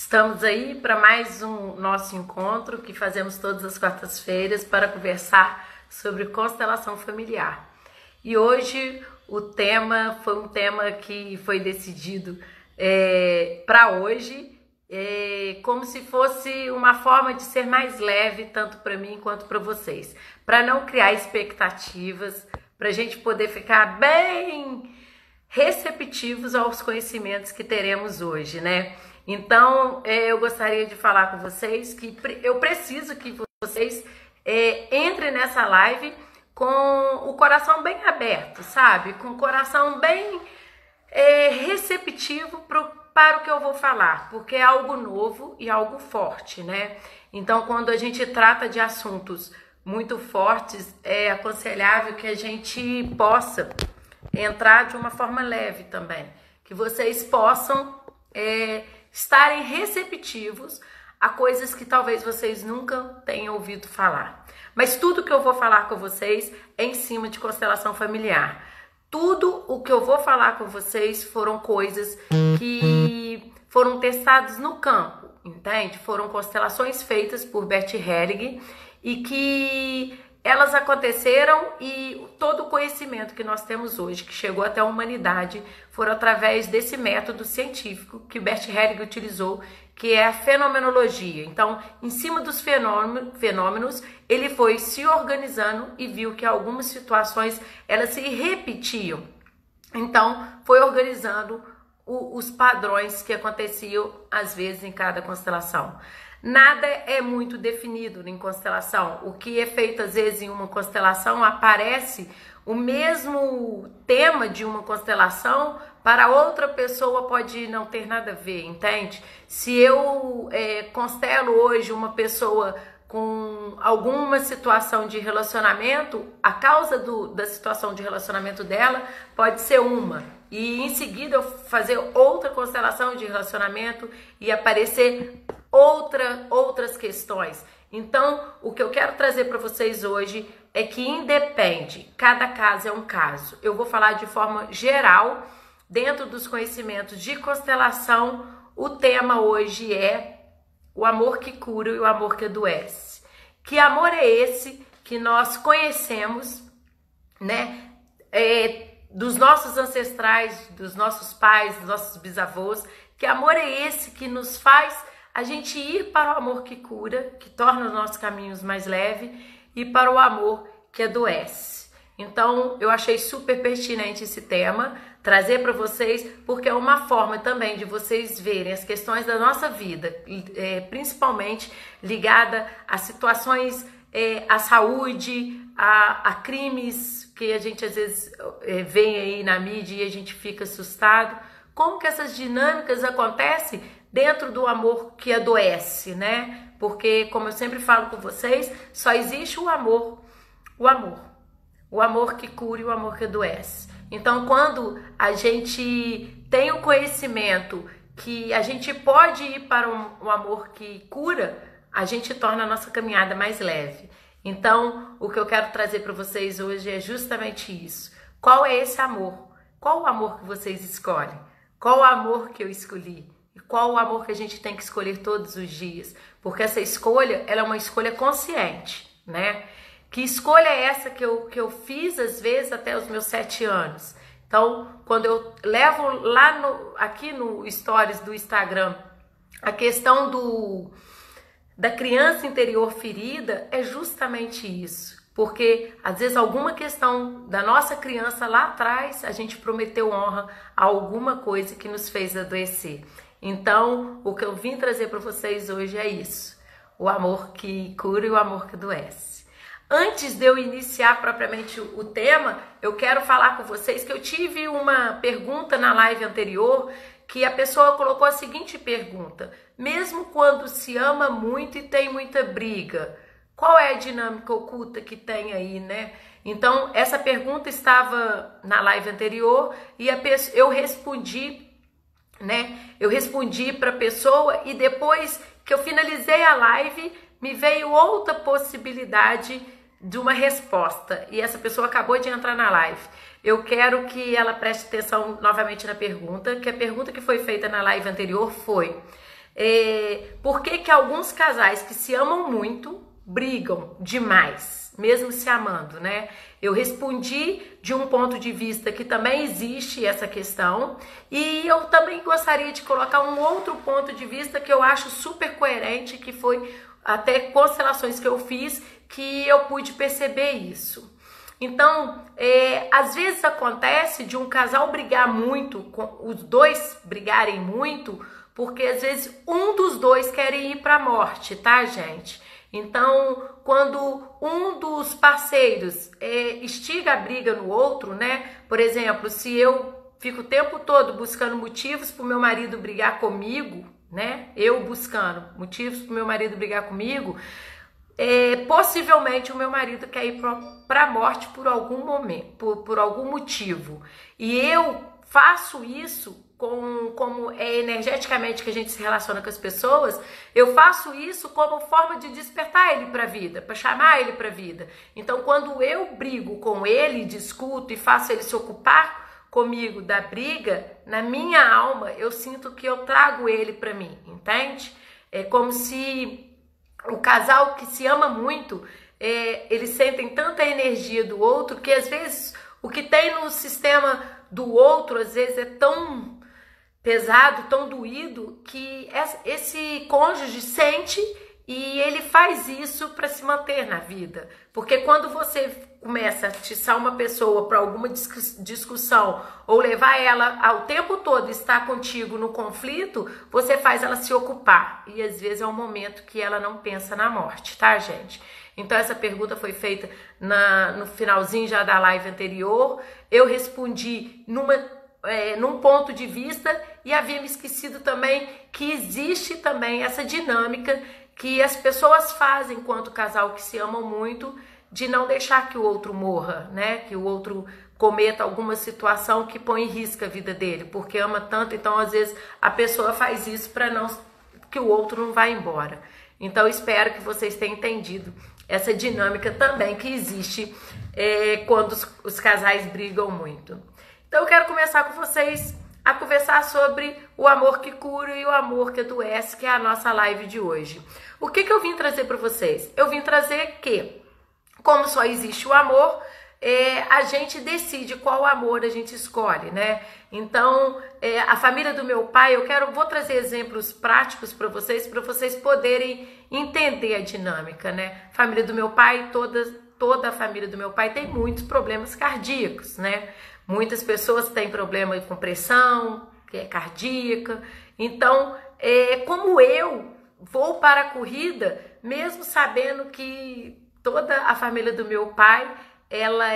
Estamos aí para mais um nosso encontro que fazemos todas as quartas-feiras para conversar sobre constelação familiar. E hoje o tema foi um tema que foi decidido para hoje, como se fosse uma forma de ser mais leve, tanto para mim quanto para vocês, para não criar expectativas, para a gente poder ficar bem receptivos aos conhecimentos que teremos hoje, né? Então, eu gostaria de falar com vocês que eu preciso que vocês entrem nessa live com o coração bem aberto, sabe? Com o coração bem receptivo para o que eu vou falar, porque é algo novo e algo forte, né? Então, quando a gente trata de assuntos muito fortes, é aconselhável que a gente possa entrar de uma forma leve também, que vocês possam estarem receptivos a coisas que talvez vocês nunca tenham ouvido falar. Mas tudo que eu vou falar com vocês é em cima de constelação familiar. Tudo o que eu vou falar com vocês foram coisas que foram testadas no campo, entende? Foram constelações feitas por Bert Hellinger e que elas aconteceram, e todo o conhecimento que nós temos hoje, que chegou até a humanidade, foram através desse método científico que Bert Hellinger utilizou, que é a fenomenologia. Então, em cima dos fenômenos, ele foi se organizando e viu que algumas situações elas se repetiam. Então, foi organizando os padrões que aconteciam às vezes em cada constelação. Nada é muito definido em constelação. O que é feito às vezes em uma constelação, aparece o mesmo tema de uma constelação, para outra pessoa pode não ter nada a ver, entende? Se eu constelo hoje uma pessoa com alguma situação de relacionamento, a causa da situação de relacionamento dela pode ser uma, e em seguida eu fazer outra constelação de relacionamento e aparecer outras questões. Então, o que eu quero trazer para vocês hoje é que independe, cada caso é um caso. Eu vou falar de forma geral, dentro dos conhecimentos de constelação. O tema hoje é o amor que cura e o amor que adoece. Que amor é esse que nós conhecemos, né? Dos nossos ancestrais, dos nossos pais, dos nossos bisavôs. Que amor é esse que nos faz a gente ir para o amor que cura, que torna os nossos caminhos mais leves, e para o amor que adoece. Então, eu achei super pertinente esse tema, trazer para vocês, porque é uma forma também de vocês verem as questões da nossa vida, principalmente ligada a situações, à saúde, a crimes que a gente às vezes vê aí na mídia e a gente fica assustado. Como que essas dinâmicas acontecem dentro do amor que adoece, né? Porque, como eu sempre falo com vocês, só existe o amor que cura e o amor que adoece. Então, quando a gente tem o conhecimento que a gente pode ir para um amor que cura, a gente torna a nossa caminhada mais leve. Então, o que eu quero trazer para vocês hoje é justamente isso. Qual é esse amor? Qual o amor que vocês escolhem? Qual o amor que eu escolhi? E qual o amor que a gente tem que escolher todos os dias? Porque essa escolha, ela é uma escolha consciente, né? Que escolha é essa que eu fiz, às vezes, até os meus 7 anos? Então, quando eu levo lá aqui no Stories do Instagram, a questão da criança interior ferida, é justamente isso. Porque, às vezes, alguma questão da nossa criança lá atrás, a gente prometeu honra a alguma coisa que nos fez adoecer. Então, o que eu vim trazer para vocês hoje é isso. O amor que cura e o amor que adoece. Antes de eu iniciar propriamente o tema, eu quero falar com vocês que eu tive uma pergunta na live anterior, que a pessoa colocou a seguinte pergunta: mesmo quando se ama muito e tem muita briga, qual é a dinâmica oculta que tem aí, né? Então, essa pergunta estava na live anterior e eu respondi, né? Eu respondi para a pessoa, e depois que eu finalizei a live, me veio outra possibilidade de uma resposta. E essa pessoa acabou de entrar na live. Eu quero que ela preste atenção novamente na pergunta, que a pergunta que foi feita na live anterior foi: Por que que alguns casais que se amam muito brigam demais, mesmo se amando, né? Eu respondi de um ponto de vista que também existe essa questão, e eu também gostaria de colocar um outro ponto de vista que eu acho super coerente, que foi até constelações que eu fiz, que eu pude perceber isso. Então, às vezes acontece de um casal brigar muito, os dois brigarem muito, porque às vezes um dos dois quer ir para a morte, tá, gente? Então, quando um dos parceiros instiga a briga no outro, né? Por exemplo, se eu fico o tempo todo buscando motivos para o meu marido brigar comigo, né? Eu buscando motivos para o meu marido brigar comigo, possivelmente o meu marido quer ir para a morte por algum momento, por algum motivo. E eu faço isso como energeticamente que a gente se relaciona com as pessoas, eu faço isso como forma de despertar ele para a vida, para chamar ele para a vida. Então, quando eu brigo com ele, discuto e faço ele se ocupar comigo da briga, na minha alma eu sinto que eu trago ele para mim, entende? É como se o casal que se ama muito, eles sentem tanta energia do outro que às vezes o que tem no sistema do outro às vezes é tão pesado, tão doído, que esse cônjuge sente e ele faz isso para se manter na vida. Porque quando você começa a atiçar uma pessoa para alguma discussão ou levar ela ao tempo todo estar contigo no conflito, você faz ela se ocupar. E às vezes é um momento que ela não pensa na morte, tá, gente? Então essa pergunta foi feita no finalzinho já da live anterior. Eu respondi num ponto de vista e havia me esquecido também que existe também essa dinâmica que as pessoas fazem enquanto casal que se amam muito, de não deixar que o outro morra, né? Que o outro cometa alguma situação que põe em risco a vida dele, porque ama tanto, então às vezes a pessoa faz isso para não que o outro não vá embora. Então espero que vocês tenham entendido essa dinâmica também que existe quando os casais brigam muito. Então eu quero começar com vocês a conversar sobre o amor que cura e o amor que adoece, que é a nossa live de hoje. O que eu vim trazer para vocês? Eu vim trazer que, como só existe o amor, a gente decide qual amor a gente escolhe, né? Então, a família do meu pai, vou trazer exemplos práticos para vocês poderem entender a dinâmica, né? A família do meu pai, toda a família do meu pai tem muitos problemas cardíacos, né? Muitas pessoas têm problema com pressão, que é cardíaca. Então, como eu vou para a corrida, mesmo sabendo que toda a família do meu pai, ela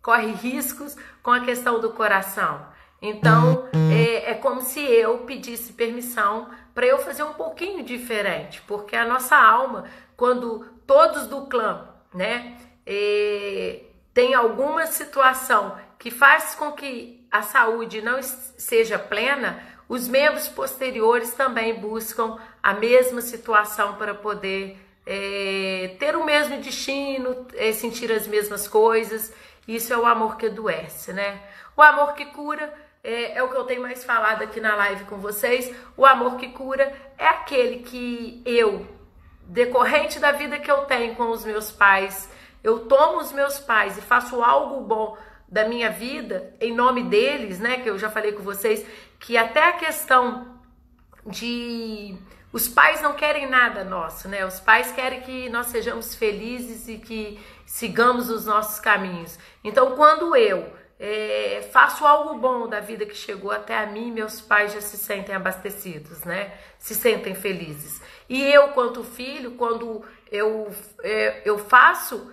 corre riscos com a questão do coração. Então, é como se eu pedisse permissão para eu fazer um pouquinho diferente, porque a nossa alma, quando todos do clã, né, tem alguma situação que faz com que a saúde não seja plena, os membros posteriores também buscam a mesma situação para poder ter o mesmo destino, sentir as mesmas coisas. Isso é o amor que adoece, né? O amor que cura é o que eu tenho mais falado aqui na live com vocês. O amor que cura é aquele que eu, decorrente da vida que eu tenho com os meus pais, eu tomo os meus pais e faço algo bom da minha vida em nome deles, né? Que eu já falei com vocês que até a questão de os pais não querem nada nosso, né? Os pais querem que nós sejamos felizes e que sigamos os nossos caminhos. Então, quando eu faço algo bom da vida que chegou até a mim, meus pais já se sentem abastecidos, né? Se sentem felizes. E eu, quanto filho, quando eu faço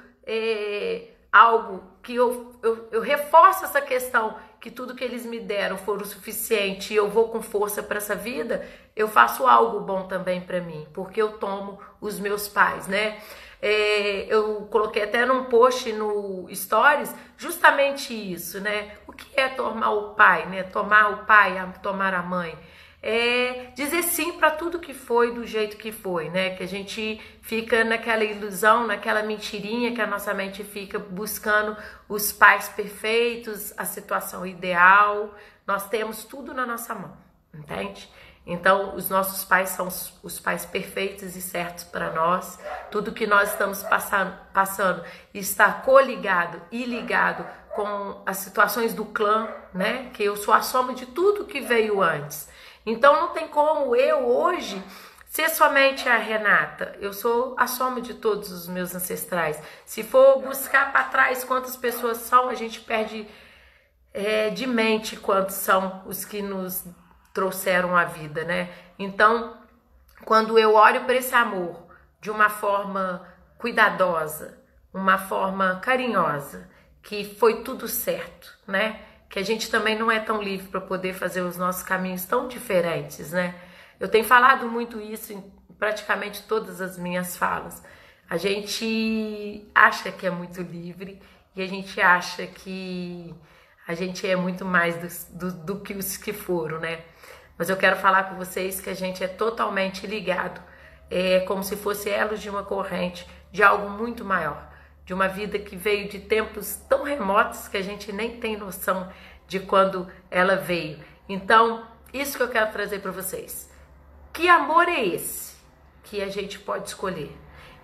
algo que eu reforço essa questão que tudo que eles me deram for o suficiente e eu vou com força para essa vida, eu faço algo bom também para mim, porque eu tomo os meus pais, né? Eu coloquei até num post no Stories justamente isso, né? O que é tomar o pai, né? Tomar o pai, tomar a mãe. Dizer sim para tudo que foi do jeito que foi, né? Que a gente fica naquela ilusão, naquela mentirinha que a nossa mente fica buscando os pais perfeitos, a situação ideal. Nós temos tudo na nossa mão, entende? Então, os nossos pais são os pais perfeitos e certos para nós. Tudo que nós estamos passando está coligado e ligado com as situações do clã, né? Que eu sou a soma de tudo que veio antes. Então, não tem como eu hoje ser somente a Renata. Eu sou a soma de todos os meus ancestrais. Se for buscar para trás quantas pessoas são, a gente perde de mente quantos são os que nos trouxeram a vida, né? Então, quando eu olho para esse amor de uma forma cuidadosa, uma forma carinhosa, que foi tudo certo, né? Que a gente também não é tão livre para poder fazer os nossos caminhos tão diferentes, né? Eu tenho falado muito isso em praticamente todas as minhas falas. A gente acha que é muito livre e a gente acha que a gente é muito mais do que os que foram, né? Mas eu quero falar com vocês que a gente é totalmente ligado. É como se fosse elos de uma corrente, de algo muito maior. De uma vida que veio de tempos tão remotos que a gente nem tem noção de quando ela veio. Então, isso que eu quero trazer para vocês. Que amor é esse que a gente pode escolher?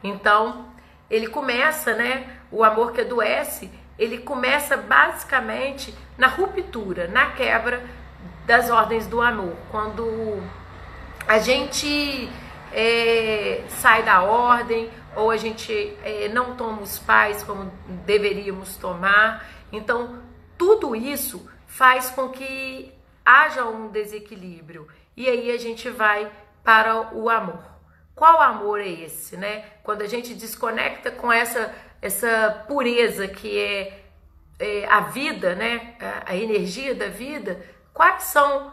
Então, ele começa, né? O amor que adoece, ele começa basicamente na ruptura, na quebra das ordens do amor. Quando a gente sai da ordem, ou a gente não toma os pais como deveríamos tomar. Então, tudo isso faz com que haja um desequilíbrio. E aí a gente vai para o amor. Qual amor é esse, né? Quando a gente desconecta com essa pureza que é a vida, né? A energia da vida, quais são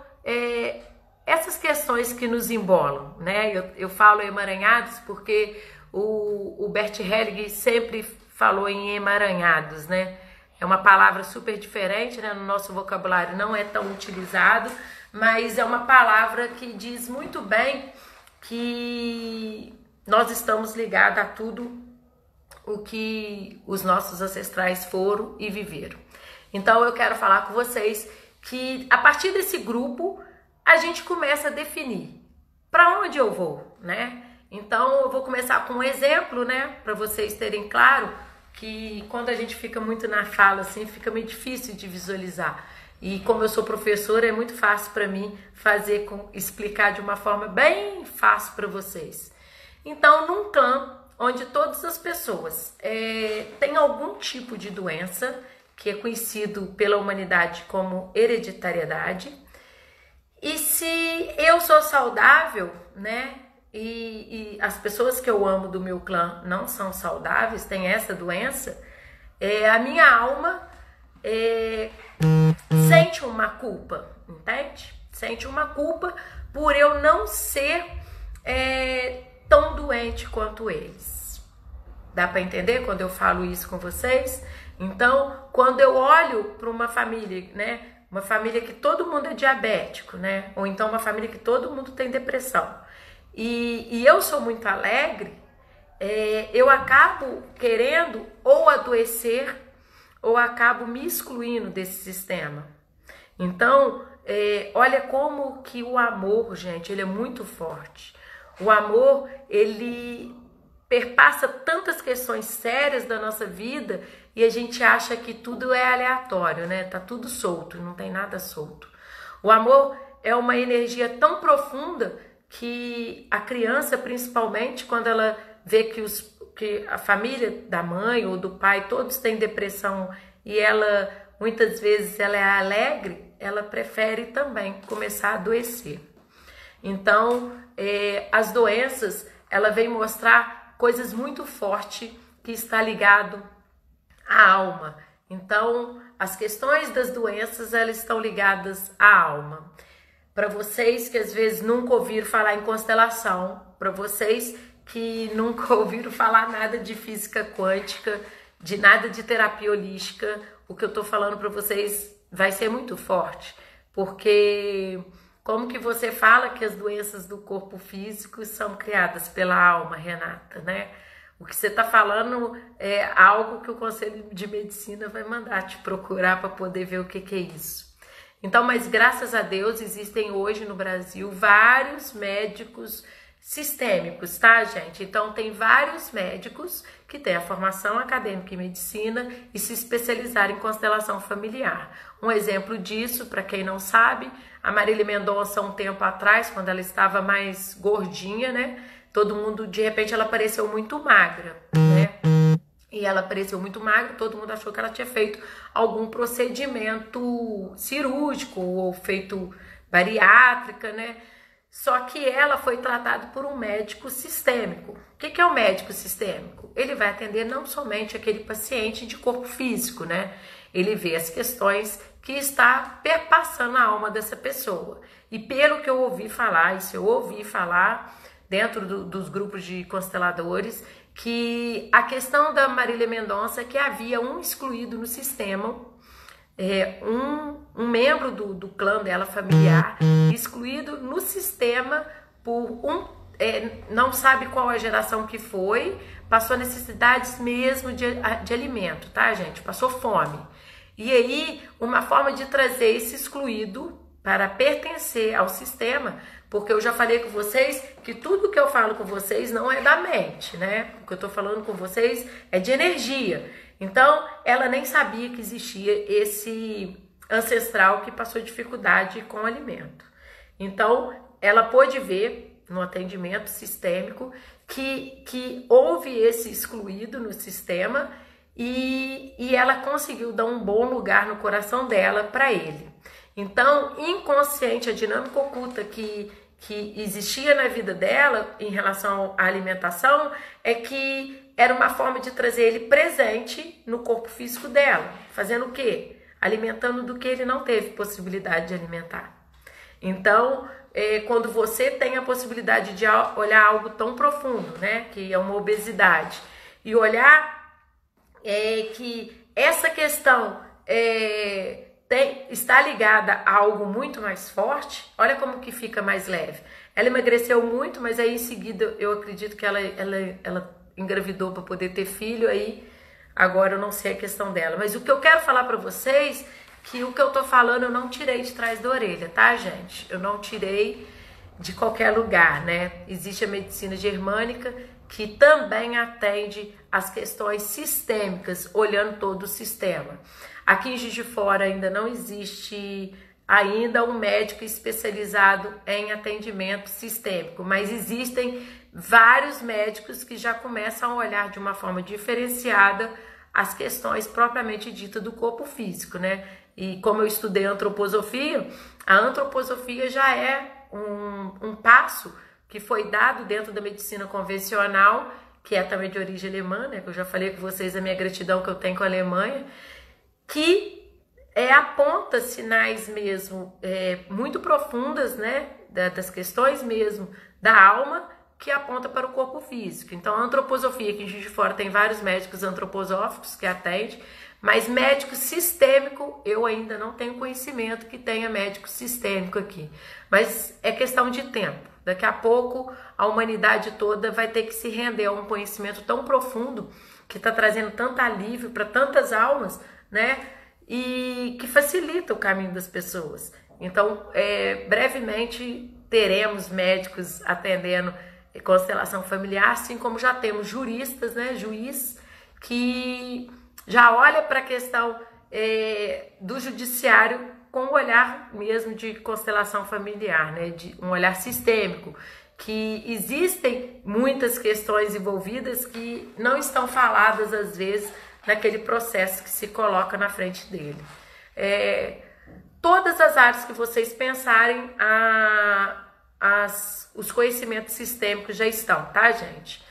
essas questões que nos embolam, né? Eu falo emaranhados porque o Bert Helling sempre falou em emaranhados, né? É uma palavra super diferente, né? No nosso vocabulário não é tão utilizado, mas é uma palavra que diz muito bem que nós estamos ligados a tudo o que os nossos ancestrais foram e viveram. Então eu quero falar com vocês que a partir desse grupo a gente começa a definir para onde eu vou, né? Então eu vou começar com um exemplo, né? Para vocês terem claro que quando a gente fica muito na fala assim, fica meio difícil de visualizar. E como eu sou professora, é muito fácil para mim explicar de uma forma bem fácil para vocês. Então, num clã onde todas as pessoas têm algum tipo de doença, que é conhecido pela humanidade como hereditariedade, e se eu sou saudável, né, e as pessoas que eu amo do meu clã não são saudáveis, têm essa doença, a minha alma sente uma culpa, entende? Sente uma culpa por eu não ser tão doente quanto eles. Dá para entender quando eu falo isso com vocês? Então, quando eu olho para uma família, né? Uma família que todo mundo é diabético, né? Ou então uma família que todo mundo tem depressão. E eu sou muito alegre, eu acabo querendo ou adoecer ou acabo me excluindo desse sistema. Então, olha como que o amor, gente, ele é muito forte. O amor, ele perpassa tantas questões sérias da nossa vida e a gente acha que tudo é aleatório, né? Tá tudo solto, não tem nada solto. O amor é uma energia tão profunda que a criança, principalmente, quando ela vê que a família da mãe ou do pai, todos têm depressão e ela, muitas vezes, ela é alegre, ela prefere também começar a adoecer. Então, as doenças, ela vem mostrar coisas muito fortes que está ligado à alma. Então, as questões das doenças, elas estão ligadas à alma. Para vocês que às vezes nunca ouviram falar em constelação, para vocês que nunca ouviram falar nada de física quântica, de nada de terapia holística, o que eu estou falando para vocês vai ser muito forte, porque como que você fala que as doenças do corpo físico são criadas pela alma, Renata, né? O que você está falando é algo que o Conselho de Medicina vai mandar te procurar para poder ver o que é isso. Então, mas graças a Deus existem hoje no Brasil vários médicos sistêmicos, tá, gente? Então, tem vários médicos que têm a formação acadêmica em medicina e se especializaram em constelação familiar. Um exemplo disso, para quem não sabe, a Marília Mendonça, um tempo atrás, quando ela estava mais gordinha, né? Todo mundo, de repente, ela apareceu muito magra, né? E ela apareceu muito magra, todo mundo achou que ela tinha feito algum procedimento cirúrgico ou feito bariátrica, né? Só que ela foi tratada por um médico sistêmico. O que é o médico sistêmico? Ele vai atender não somente aquele paciente de corpo físico, né? Ele vê as questões que está perpassando a alma dessa pessoa. E pelo que eu ouvi falar, isso eu ouvi falar dentro dos grupos de consteladores, que a questão da Marília Mendonça é que havia um excluído no sistema, um membro do clã dela familiar, excluído no sistema por não sabe qual a geração que foi, passou necessidades mesmo de alimento, tá, gente? Passou fome. E aí, uma forma de trazer esse excluído para pertencer ao sistema, porque eu já falei com vocês que tudo que eu falo com vocês não é da mente, né? O que eu tô falando com vocês é de energia. Então, ela nem sabia que existia esse ancestral que passou dificuldade com o alimento. Então, ela pôde ver no atendimento sistêmico que houve esse excluído no sistema e ela conseguiu dar um bom lugar no coração dela para ele. Então, inconsciente, a dinâmica oculta que existia na vida dela em relação à alimentação é que era uma forma de trazer ele presente no corpo físico dela. Fazendo o quê? Alimentando do que ele não teve possibilidade de alimentar. Então, quando você tem a possibilidade de olhar algo tão profundo, né, que é uma obesidade, e olhar que essa questão está ligada a algo muito mais forte, olha como que fica mais leve. Ela emagreceu muito, mas aí em seguida eu acredito que ela engravidou para poder ter filho, aí agora eu não sei a questão dela. Mas o que eu quero falar para vocês, que o que eu tô falando eu não tirei de trás da orelha, tá, gente? Eu não tirei de qualquer lugar, né? Existe a medicina germânica que também atende as questões sistêmicas, olhando todo o sistema. Aqui em Juiz de Fora ainda não existe ainda um médico especializado em atendimento sistêmico, mas existem vários médicos que já começam a olhar de uma forma diferenciada as questões propriamente ditas do corpo físico, né? E como eu estudei antroposofia, a antroposofia já é um passo que foi dado dentro da medicina convencional, que é também de origem alemã, né? Que eu já falei com vocês a minha gratidão que eu tenho com a Alemanha, que aponta sinais mesmo muito profundas, né, das questões mesmo da alma, que aponta para o corpo físico. Então, a antroposofia, aqui em Juiz de Fora tem vários médicos antroposóficos que atendem, mas médico sistêmico, eu ainda não tenho conhecimento que tenha médico sistêmico aqui. Mas é questão de tempo. Daqui a pouco, a humanidade toda vai ter que se render a um conhecimento tão profundo, que está trazendo tanto alívio para tantas almas, né? E que facilita o caminho das pessoas. Então, brevemente teremos médicos atendendo constelação familiar, assim como já temos juristas, né, juiz, que já olha para a questão do judiciário com um olhar mesmo de constelação familiar, né, de um olhar sistêmico, que existem muitas questões envolvidas que não estão faladas às vezes naquele processo que se coloca na frente dele. Todas as áreas que vocês pensarem, os conhecimentos sistêmicos já estão, tá, gente?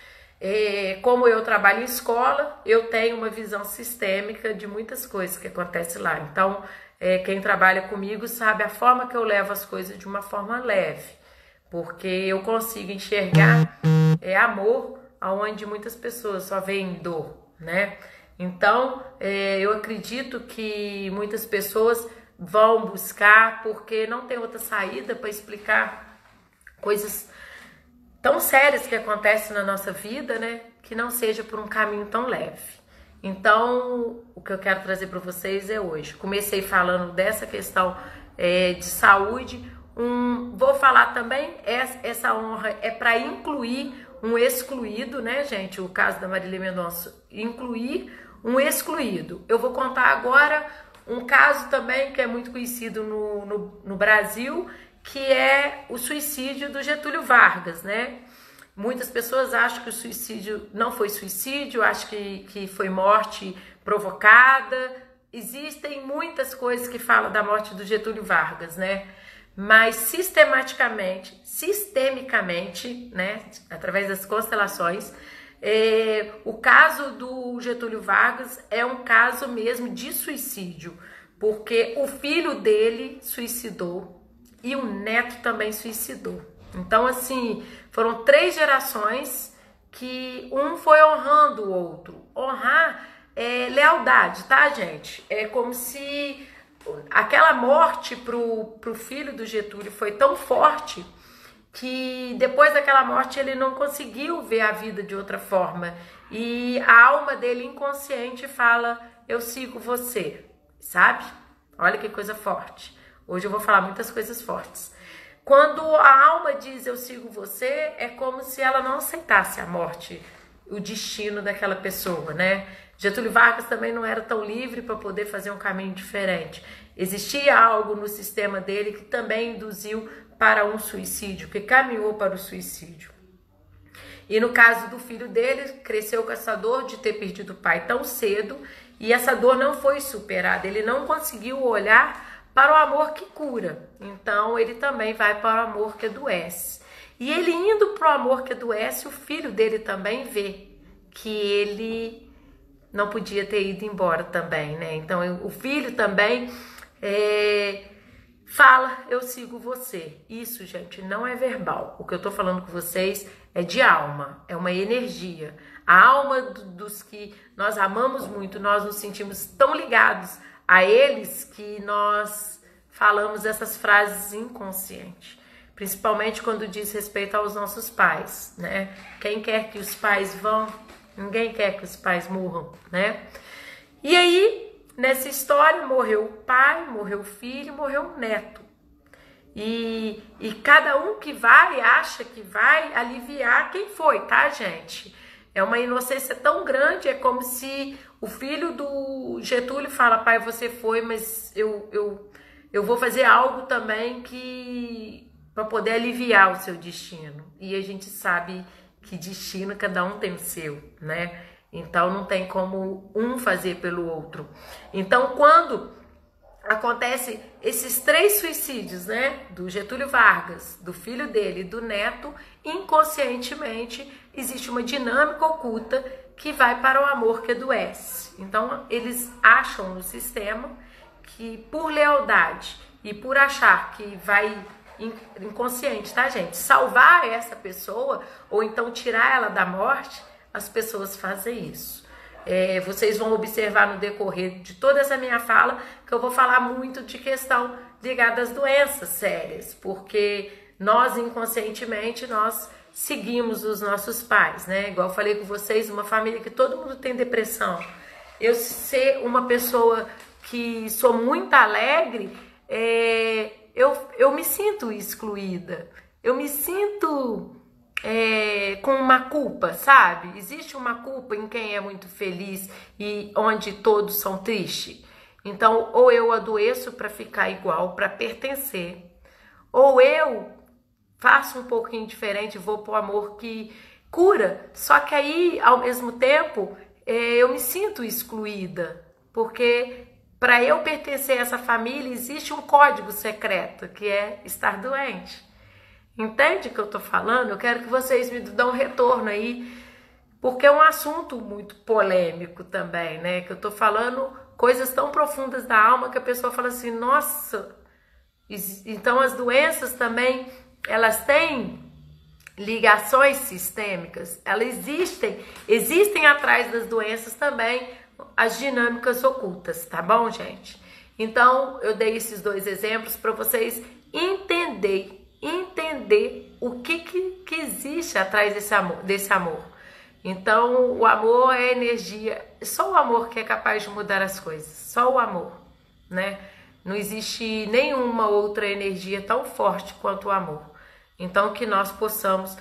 Como eu trabalho em escola, eu tenho uma visão sistêmica de muitas coisas que acontecem lá. Então, quem trabalha comigo sabe a forma que eu levo as coisas de uma forma leve, porque eu consigo enxergar amor aonde muitas pessoas só veem dor, né? Então, eu acredito que muitas pessoas vão buscar porque não tem outra saída para explicar coisas tão sérias que acontecem na nossa vida, né? Que não seja por um caminho tão leve. Então, o que eu quero trazer para vocês é hoje. Comecei falando dessa questão de saúde. Vou falar também, essa honra é para incluir um excluído, né, gente? O caso da Marília Mendonça, incluir um excluído. Eu vou contar agora um caso também que é muito conhecido no Brasil, que é o suicídio do Getúlio Vargas, né? Muitas pessoas acham que o suicídio não foi suicídio, acham que foi morte provocada. Existem muitas coisas que falam da morte do Getúlio Vargas, né? Mas sistemicamente, né, através das constelações, o caso do Getúlio Vargas é um caso mesmo de suicídio, porque o filho dele suicidou e o neto também suicidou. Então, assim, foram 3 gerações que um foi honrando o outro. Honrar é lealdade, tá, gente? É como se aquela morte pro filho do Getúlio foi tão forte que depois daquela morte ele não conseguiu ver a vida de outra forma. E a alma dele inconsciente fala, eu sigo você, sabe? Olha que coisa forte. Hoje eu vou falar muitas coisas fortes. Quando a alma diz eu sigo você, é como se ela não aceitasse a morte, o destino daquela pessoa, né? Getúlio Vargas também não era tão livre para poder fazer um caminho diferente. Existia algo no sistema dele que também induziu para um suicídio, que caminhou para o suicídio. E no caso do filho dele, cresceu com essa dor de ter perdido o pai tão cedo, e essa dor não foi superada, ele não conseguiu olhar para o amor que cura. Então ele também vai para o amor que adoece. E ele indo para o amor que adoece, o filho dele também vê que ele não podia ter ido embora também, né? Então o filho também fala, eu sigo você. Isso, gente, não é verbal. O que eu tô falando com vocês é de alma, é uma energia. A alma dos que nós amamos muito, nós nos sentimos tão ligados a eles que nós falamos essas frases inconscientes. Principalmente quando diz respeito aos nossos pais, né? Quem quer que os pais vão, ninguém quer que os pais morram, né? E aí, nessa história, morreu o pai, morreu o filho, morreu o neto. E cada um que vai, acha que vai aliviar quem foi, tá, gente? É uma inocência tão grande, é como se o filho do Getúlio fala, pai, você foi, mas eu vou fazer algo também para poder aliviar o seu destino. E a gente sabe que destino cada um tem o seu, né? Então não tem como um fazer pelo outro. Então quando acontece esses 3 suicídios, né, do Getúlio Vargas, do filho dele e do neto, inconscientemente existe uma dinâmica oculta que vai para o amor que adoece. Então eles acham no sistema que por lealdade e por achar que vai inconsciente, tá, gente? Salvar essa pessoa ou então tirar ela da morte, as pessoas fazem isso. Vocês vão observar no decorrer de toda essa minha fala que eu vou falar muito de questão ligada às doenças sérias, porque nós inconscientemente nós seguimos os nossos pais, né? Igual eu falei com vocês, uma família que todo mundo tem depressão. Eu ser uma pessoa que sou muito alegre, eu me sinto excluída, eu me sinto com uma culpa, sabe? Existe uma culpa em quem é muito feliz e onde todos são tristes. Então, ou eu adoeço para ficar igual, para pertencer, ou eu faço um pouquinho diferente, vou pro amor que cura. Só que aí, ao mesmo tempo, eu me sinto excluída, porque para eu pertencer a essa família existe um código secreto, que é estar doente. Entende o que eu tô falando? Eu quero que vocês me dão um retorno aí, porque é um assunto muito polêmico também, né? Que eu tô falando coisas tão profundas da alma que a pessoa fala assim, nossa, então as doenças também, elas têm ligações sistêmicas, elas existem atrás das doenças também as dinâmicas ocultas, tá bom, gente? Então, eu dei esses 2 exemplos para vocês entender o que existe atrás desse amor. Então, o amor é energia, só o amor que é capaz de mudar as coisas, só o amor, né? Não existe nenhuma outra energia tão forte quanto o amor. Então, que nós possamos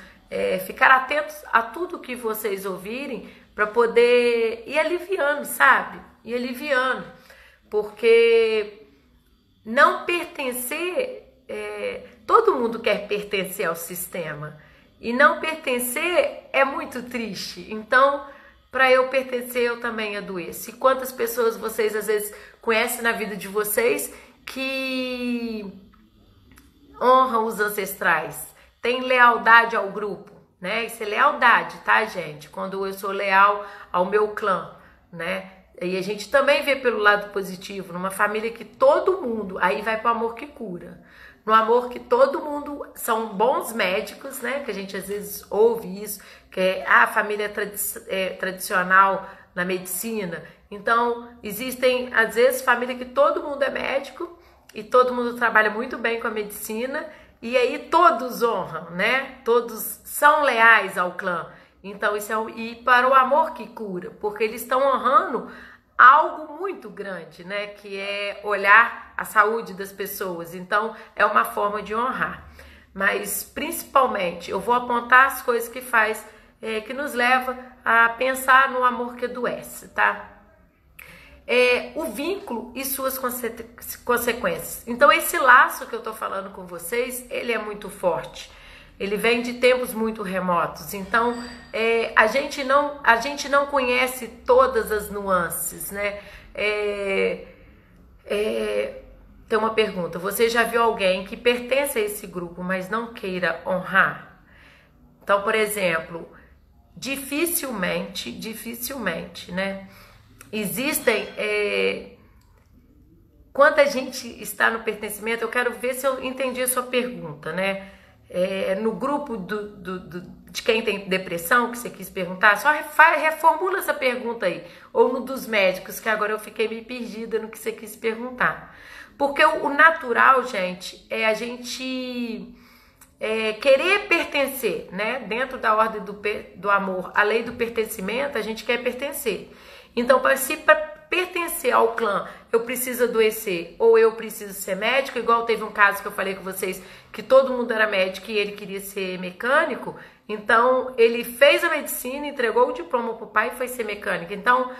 ficar atentos a tudo que vocês ouvirem para poder ir aliviando, sabe? Ir aliviando. Porque não pertencer, todo mundo quer pertencer ao sistema. E não pertencer é muito triste. Então, para eu pertencer, eu também adoeço. E quantas pessoas vocês às vezes conhecem na vida de vocês que honram os ancestrais, têm lealdade ao grupo, né? Isso é lealdade, tá, gente? Quando eu sou leal ao meu clã, né? E a gente também vê pelo lado positivo, numa família que todo mundo, aí vai para o amor que cura. No amor que todo mundo são bons médicos, né? Que a gente às vezes ouve isso, que a família tradicional na medicina. Então, existem às vezes família que todo mundo é médico e todo mundo trabalha muito bem com a medicina e aí todos honram, né? Todos são leais ao clã. Então, isso e para o amor que cura, porque eles estão honrando algo muito grande, né? Que é olhar a saúde das pessoas. Então, é uma forma de honrar. Mas, principalmente, eu vou apontar as coisas que faz, que nos leva a pensar no amor que adoece, tá? O vínculo e suas consequências. Então, esse laço que eu tô falando com vocês, ele é muito forte. Ele vem de tempos muito remotos. Então, a gente não conhece todas as nuances, né? Tem uma pergunta. Você já viu alguém que pertence a esse grupo, mas não queira honrar? Então, por exemplo, dificilmente, né? Existem... Quando a gente está no pertencimento, eu quero ver se eu entendi a sua pergunta, né? No grupo de quem tem depressão, que você quis perguntar, só reformula essa pergunta aí. Ou no dos médicos, que agora eu fiquei meio perdida no que você quis perguntar. Porque o natural, gente, é a gente querer pertencer, né? Dentro da ordem do amor, a lei do pertencimento, a gente quer pertencer. Então, para pertencer ao clã, eu preciso adoecer ou eu preciso ser médico, igual teve um caso que eu falei com vocês, que todo mundo era médico e ele queria ser mecânico, então ele fez a medicina, entregou o diploma pro pai e foi ser mecânico. Então,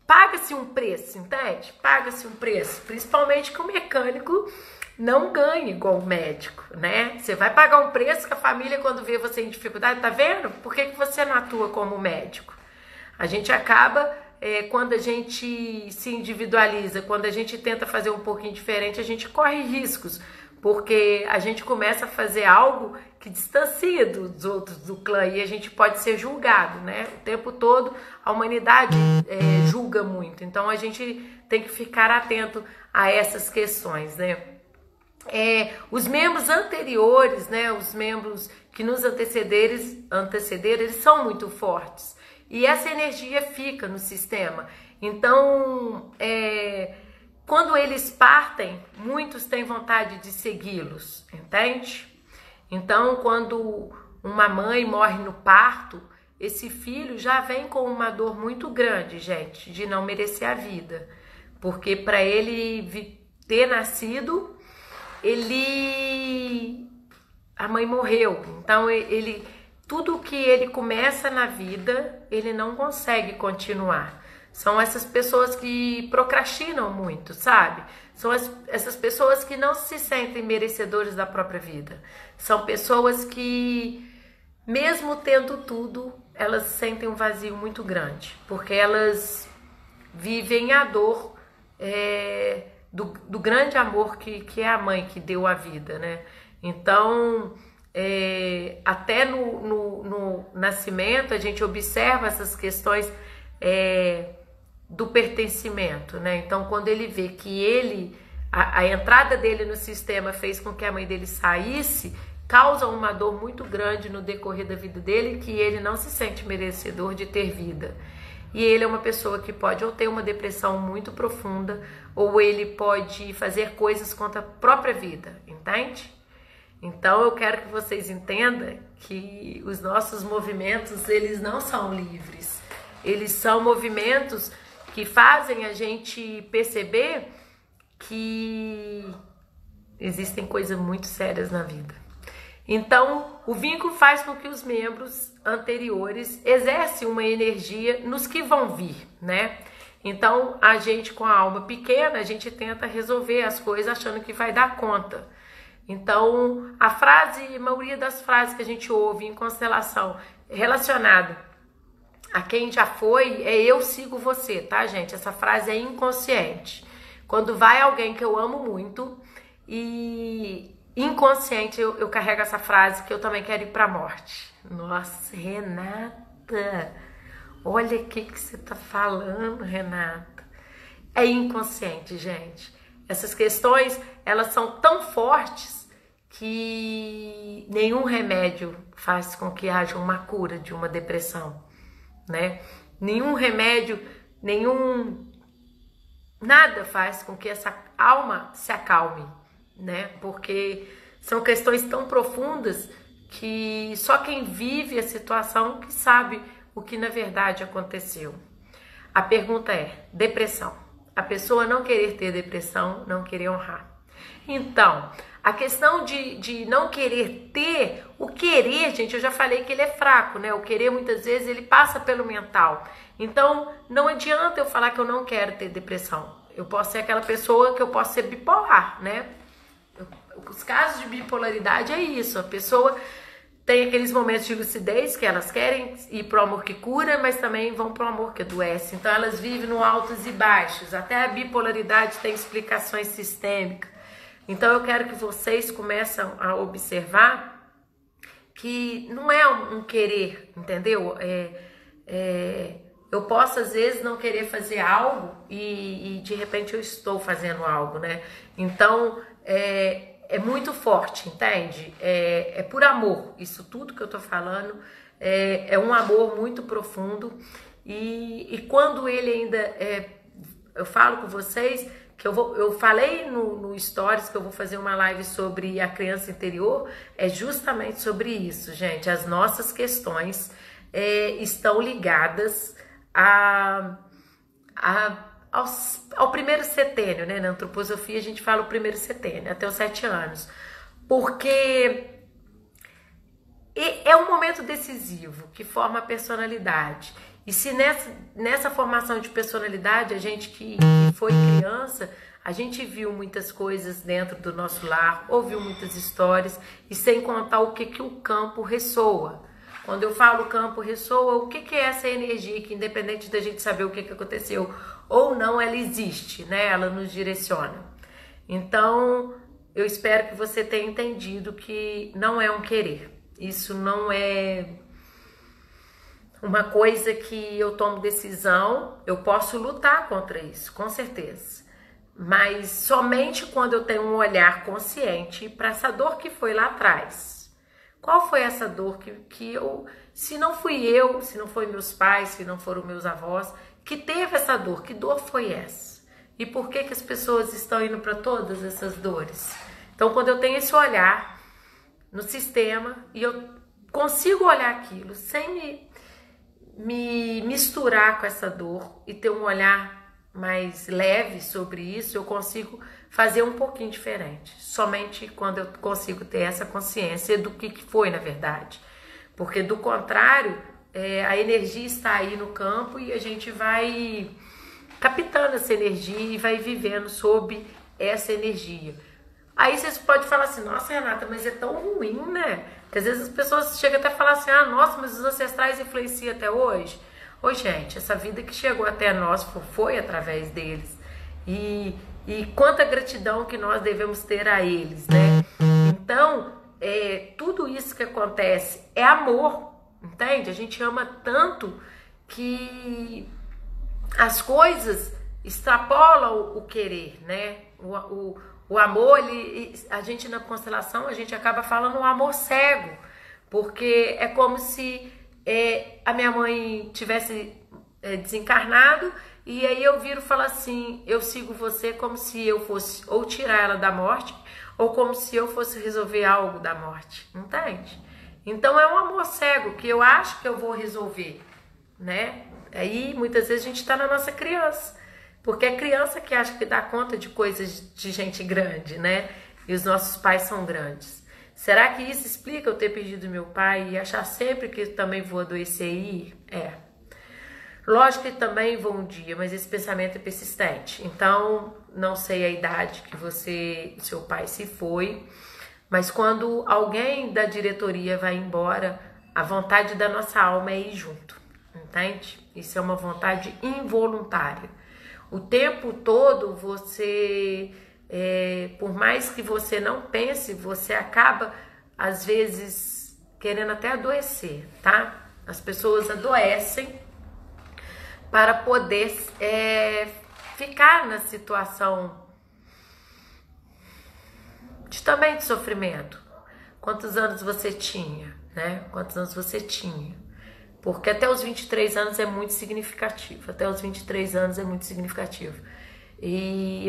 paga-se um preço, entende? Paga-se um preço, principalmente que o mecânico não ganha igual o médico, né? Você vai pagar um preço que a família, quando vê você em dificuldade, tá vendo? Por que você não atua como médico? A gente acaba, quando a gente se individualiza, quando a gente tenta fazer um pouquinho diferente, a gente corre riscos, porque a gente começa a fazer algo que distancia dos outros do clã e a gente pode ser julgado, né? O tempo todo a humanidade julga muito, então a gente tem que ficar atento a essas questões, né? Os membros anteriores, né? Os membros que nos antecederam, eles são muito fortes. E essa energia fica no sistema. Então, quando eles partem, muitos têm vontade de segui-los, entende? Então, quando uma mãe morre no parto, esse filho já vem com uma dor muito grande, gente, de não merecer a vida. Porque para ele ter nascido, a mãe morreu. Então, tudo que ele começa na vida, ele não consegue continuar. São essas pessoas que procrastinam muito, sabe? São essas pessoas que não se sentem merecedores da própria vida. São pessoas que, mesmo tendo tudo, elas sentem um vazio muito grande. Porque elas vivem a dor do grande amor que é a mãe que deu a vida, né? Então... até no nascimento a gente observa essas questões do pertencimento, né? Então, quando ele vê que a entrada dele no sistema fez com que a mãe dele saísse, causa uma dor muito grande no decorrer da vida dele, que ele não se sente merecedor de ter vida. E ele é uma pessoa que pode ou ter uma depressão muito profunda, ou ele pode fazer coisas contra a própria vida, entende? Então, eu quero que vocês entendam que os nossos movimentos, eles não são livres. Eles são movimentos que fazem a gente perceber que existem coisas muito sérias na vida. Então, o vínculo faz com que os membros anteriores exercem uma energia nos que vão vir, né? Então, a gente com a alma pequena, a gente tenta resolver as coisas achando que vai dar conta. Então, a maioria das frases que a gente ouve em constelação relacionada a quem já foi é eu sigo você, tá, gente? Essa frase é inconsciente. Quando vai alguém que eu amo muito e inconsciente eu carrego essa frase que eu também quero ir pra morte. Nossa, Renata, olha o que você tá falando, Renata. É inconsciente, gente. Essas questões, elas são tão fortes que nenhum remédio faz com que haja uma cura de uma depressão, né? Nenhum remédio, nada faz com que essa alma se acalme, né? Porque são questões tão profundas que só quem vive a situação que sabe o que na verdade aconteceu. A pergunta é: depressão. A pessoa não querer ter depressão, não querer honrar. Então, a questão de não querer ter, o querer, gente, eu já falei que ele é fraco, né? O querer muitas vezes ele passa pelo mental. Então, não adianta eu falar que eu não quero ter depressão. Eu posso ser aquela pessoa que eu posso ser bipolar, né? Os casos de bipolaridade é isso, a pessoa tem aqueles momentos de lucidez que elas querem ir pro amor que cura, mas também vão pro amor que adoece. Então elas vivem no altos e baixos. Até a bipolaridade tem explicações sistêmicas. Então eu quero que vocês comecem a observar que não é um querer, entendeu? Eu posso às vezes não querer fazer algo e de repente eu estou fazendo algo, né? Então é muito forte, entende? É por amor. Isso tudo que eu tô falando é um amor muito profundo. E quando ele ainda eu falo com vocês que eu falei no Stories que eu vou fazer uma live sobre a criança interior, é justamente sobre isso, gente. As nossas questões estão ligadas ao primeiro setênio, né? Na antroposofia a gente fala o primeiro setênio, até os 7 anos. Porque é um momento decisivo que forma a personalidade. E se nessa formação de personalidade, a gente que foi criança, a gente viu muitas coisas dentro do nosso lar, ouviu muitas histórias, e sem contar o que o campo ressoa. Quando eu falo campo ressoa, o que é essa energia que, independente da gente saber o que aconteceu ou não, ela existe, né? Ela nos direciona. Então, eu espero que você tenha entendido que não é um querer. Isso não é uma coisa que eu tomo decisão. Eu posso lutar contra isso, com certeza. Mas somente quando eu tenho um olhar consciente para essa dor que foi lá atrás. Qual foi essa dor que eu, se não fui eu, se não foi meus pais, se não foram meus avós, que teve essa dor? Que dor foi essa? E por que as pessoas estão indo para todas essas dores? Então, quando eu tenho esse olhar no sistema e eu consigo olhar aquilo sem me misturar com essa dor e ter um olhar mais leve sobre isso, eu consigo fazer um pouquinho diferente. Somente quando eu consigo ter essa consciência do que foi na verdade. Porque do contrário, a energia está aí no campo e a gente vai captando essa energia e vai vivendo sob essa energia. Aí vocês podem falar assim: nossa, Renata, mas é tão ruim, né? Porque às vezes as pessoas chegam até a falar assim: ah, nossa, mas os ancestrais influenciam até hoje. Ô, gente, essa vida que chegou até nós foi através deles. E quanta gratidão que nós devemos ter a eles, né? Então, tudo isso que acontece é amor, entende? A gente ama tanto que as coisas extrapolam o querer, né? O amor, a gente na constelação, a gente acaba falando um amor cego, porque é como se a minha mãe tivesse desencarnado e aí eu viro e falo assim: eu sigo você, como se eu fosse ou tirar ela da morte ou como se eu fosse resolver algo da morte, entende? Então é um amor cego que eu acho que eu vou resolver, né? Aí muitas vezes a gente tá na nossa criança, Porque é criança que acha que dá conta de coisas de gente grande, né? E os nossos pais são grandes. Será que isso explica eu ter perdido meu pai e achar sempre que também vou adoecer aí? Lógico que também vou um dia, mas esse pensamento é persistente. Então, não sei a idade que seu pai se foi, mas quando alguém da diretoria vai embora, a vontade da nossa alma é ir junto, entende? Isso é uma vontade involuntária. O tempo todo você, por mais que você não pense, você acaba, às vezes, querendo até adoecer, tá? As pessoas adoecem para poder ficar na situação também de sofrimento. Quantos anos você tinha, né? Quantos anos você tinha? Porque até os 23 anos é muito significativo. Até os 23 anos é muito significativo.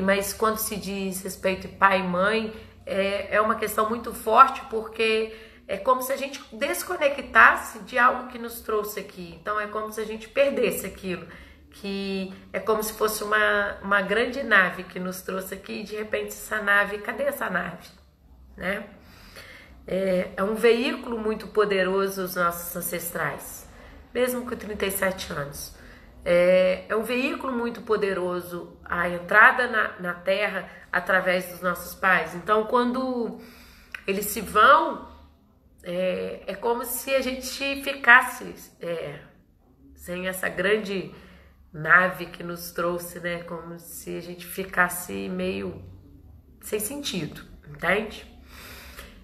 Mas quando se diz respeito de pai e mãe, é uma questão muito forte, porque é como se a gente desconectasse de algo que nos trouxe aqui. Então é como se a gente perdesse aquilo. Que é como se fosse uma grande nave que nos trouxe aqui, e de repente essa nave, cadê essa nave? Né? É um veículo muito poderoso os nossos ancestrais, mesmo com 37 anos. É um veículo muito poderoso a entrada na Terra através dos nossos pais. Então, quando eles se vão, é como se a gente ficasse sem essa grande nave que nos trouxe, né? Como se a gente ficasse meio sem sentido, entende?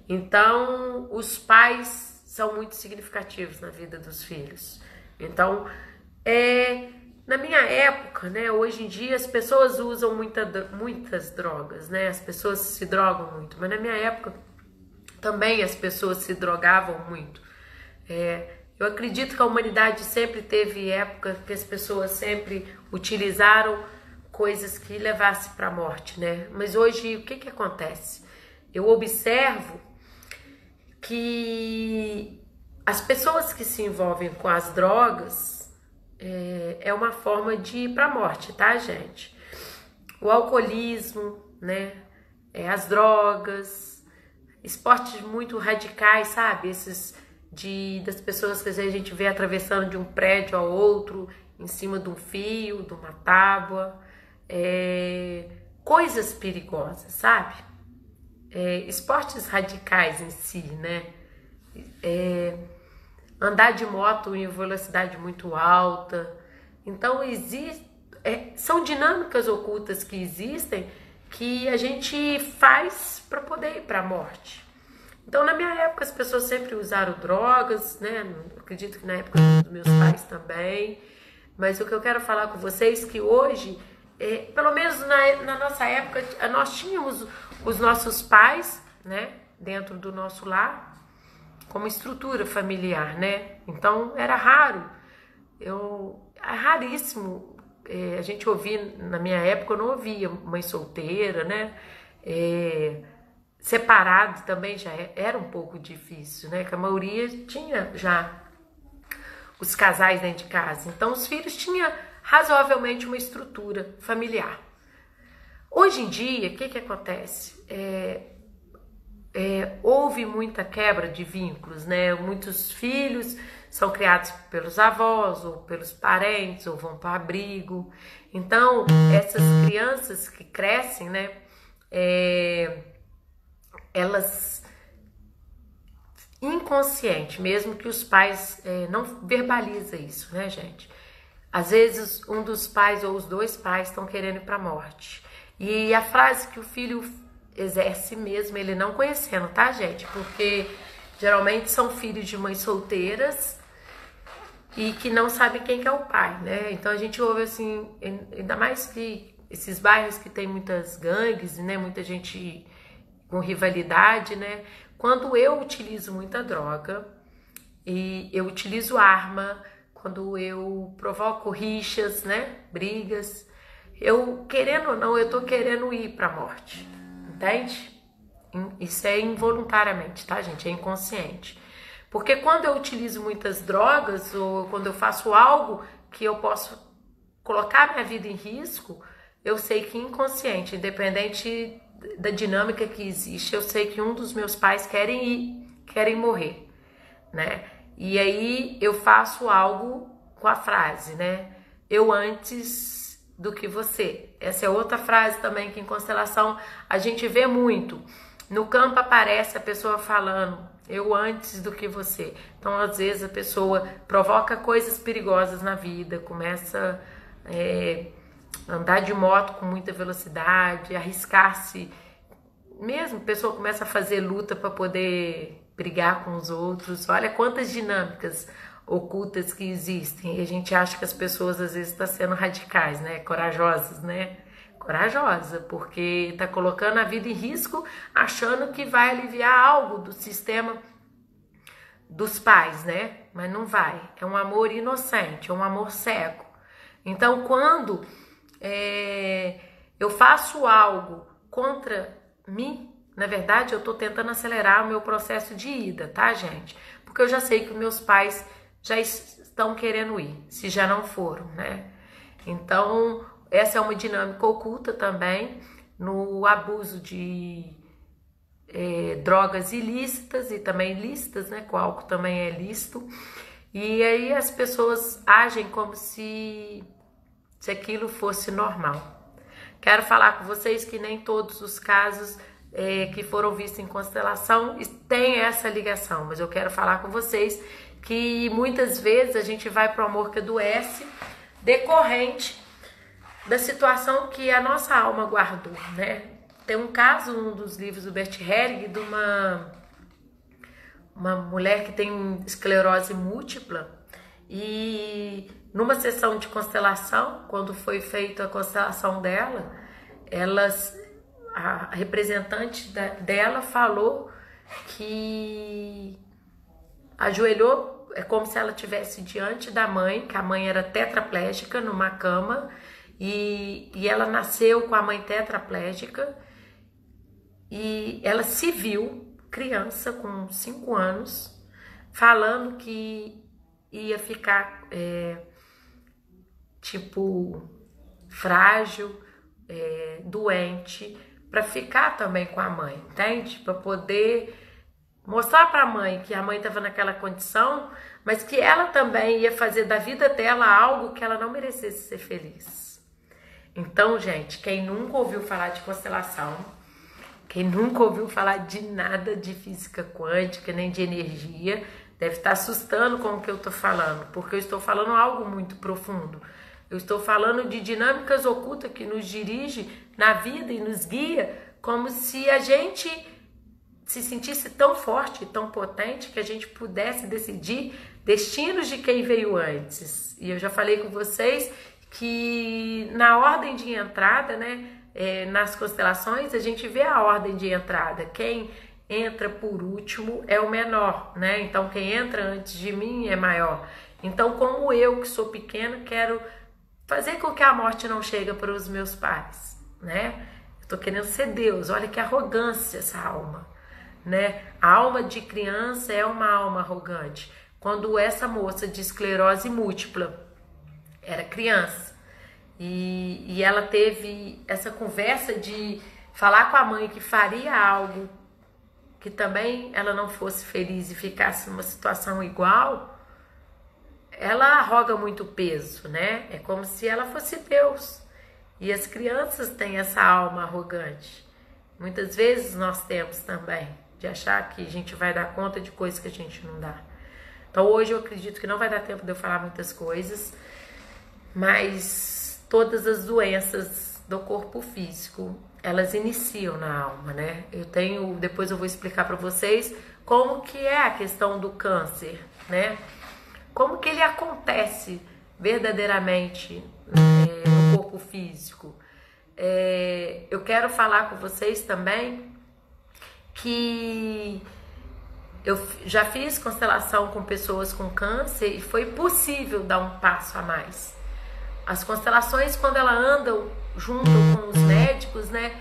Então, os pais são muito significativos na vida dos filhos. Então, na minha época, né? Hoje em dia as pessoas usam muitas drogas, né? As pessoas se drogam muito, mas na minha época também as pessoas se drogavam muito. Eu acredito que a humanidade sempre teve época que as pessoas sempre utilizaram coisas que levassem para a morte, né? Mas hoje, o que acontece? Eu observo que as pessoas que se envolvem com as drogas é uma forma de ir para a morte, tá, gente? O alcoolismo, né? As drogas, esportes muito radicais, sabe? Das pessoas que às vezes a gente vê atravessando de um prédio ao outro, em cima de um fio, de uma tábua, coisas perigosas, sabe? Esportes radicais em si, né? Andar de moto em velocidade muito alta. Então, são dinâmicas ocultas que existem que a gente faz para poder ir para a morte. Então, na minha época, as pessoas sempre usaram drogas, né? Acredito que na época dos meus pais também. Mas o que eu quero falar com vocês é que hoje, pelo menos na nossa época, nós tínhamos os nossos pais, né? Dentro do nosso lar, como estrutura familiar, né? Então, era raro. É raríssimo. A gente ouvia, na minha época, eu não ouvia mãe solteira, né? Separado também já era um pouco difícil, né? Que a maioria tinha já os casais dentro de casa. Então, os filhos tinham razoavelmente uma estrutura familiar. Hoje em dia, o que acontece? Houve muita quebra de vínculos, né? Muitos filhos são criados pelos avós ou pelos parentes ou vão para abrigo. Então, essas crianças que crescem, né? Elas inconsciente, mesmo que os pais não verbalizam isso, né, gente? Às vezes um dos pais ou os dois pais estão querendo ir para a morte. E a frase que o filho exerce mesmo, ele não conhecendo, tá, gente? Porque geralmente são filhos de mães solteiras e que não sabem quem que é o pai, né? Então a gente ouve assim, ainda mais que esses bairros que tem muitas gangues, né? Muita gente com rivalidade, né? Quando eu utilizo muita droga e eu utilizo arma, quando eu provoco rixas, né? Brigas, eu querendo ou não, eu tô querendo ir pra morte, entende? Isso é involuntariamente, tá, gente? É inconsciente. Porque quando eu utilizo muitas drogas ou quando eu faço algo que eu posso colocar minha vida em risco, eu sei que inconsciente, independente da dinâmica que existe, eu sei que um dos meus pais querem morrer, né? E aí eu faço algo com a frase, né? Eu antes do que você. Essa é outra frase também que em constelação a gente vê muito. No campo aparece a pessoa falando, eu antes do que você. Então, às vezes, a pessoa provoca coisas perigosas na vida, começa a andar de moto com muita velocidade, arriscar-se. Mesmo a pessoa começa a fazer luta para poder brigar com os outros. Olha quantas dinâmicas ocultas que existem. E a gente acha que as pessoas, às vezes, estão sendo radicais, né? Corajosas, né? Corajosa, porque está colocando a vida em risco, achando que vai aliviar algo do sistema dos pais, né? Mas não vai. É um amor inocente, é um amor cego. Então, quando eu faço algo contra mim, na verdade, eu estou tentando acelerar o meu processo de ida, tá, gente? Porque eu já sei que meus pais já estão querendo ir, se já não foram, né? Então, essa é uma dinâmica oculta também no abuso de drogas ilícitas e também lícitas, né? O álcool também é lícito. E aí as pessoas agem como se aquilo fosse normal. Quero falar com vocês que nem todos os casos que foram vistos em constelação têm essa ligação, mas eu quero falar com vocês que muitas vezes a gente vai para o amor que adoece decorrente da situação que a nossa alma guardou, né? Tem um caso, um dos livros do Bert Helling, de uma mulher que tem esclerose múltipla, e numa sessão de constelação, quando foi feita a constelação dela, a representante dela falou que ajoelhou, é como se ela estivesse diante da mãe, que a mãe era tetraplégica numa cama, e ela nasceu com a mãe tetraplégica, e ela se viu, criança com 5 anos, falando que ia ficar frágil, doente, para ficar também com a mãe, entende? Para poder mostrar para a mãe que a mãe estava naquela condição, mas que ela também ia fazer da vida dela algo que ela não merecesse ser feliz. Então, gente, quem nunca ouviu falar de constelação, quem nunca ouviu falar de nada de física quântica, nem de energia, deve estar assustando com o que eu estou falando, porque eu estou falando algo muito profundo. Eu estou falando de dinâmicas ocultas que nos dirige na vida e nos guia, como se a gente se sentisse tão forte, tão potente, que a gente pudesse decidir destinos de quem veio antes. E eu já falei com vocês que na ordem de entrada, né, nas constelações, a gente vê a ordem de entrada. Quem entra por último é o menor, né? Então, quem entra antes de mim é maior. Então, como eu, que sou pequena, quero fazer com que a morte não chegue para os meus pais, né? Eu tô querendo ser Deus. Olha que arrogância essa alma, né? A alma de criança é uma alma arrogante. Quando essa moça de esclerose múltipla era criança e ela teve essa conversa de falar com a mãe que faria algo que também ela não fosse feliz e ficasse numa situação igual, ela arroga muito peso, né? É como se ela fosse Deus. E as crianças têm essa alma arrogante. Muitas vezes nós temos também, de achar que a gente vai dar conta de coisas que a gente não dá. Então hoje eu acredito que não vai dar tempo de eu falar muitas coisas, mas todas as doenças do corpo físico, elas iniciam na alma, né? Depois eu vou explicar para vocês como que é a questão do câncer, né? Como que ele acontece verdadeiramente no corpo físico. Eu quero falar com vocês também que eu já fiz constelação com pessoas com câncer e foi possível dar um passo a mais. As constelações, quando elas andam junto com os médicos, né,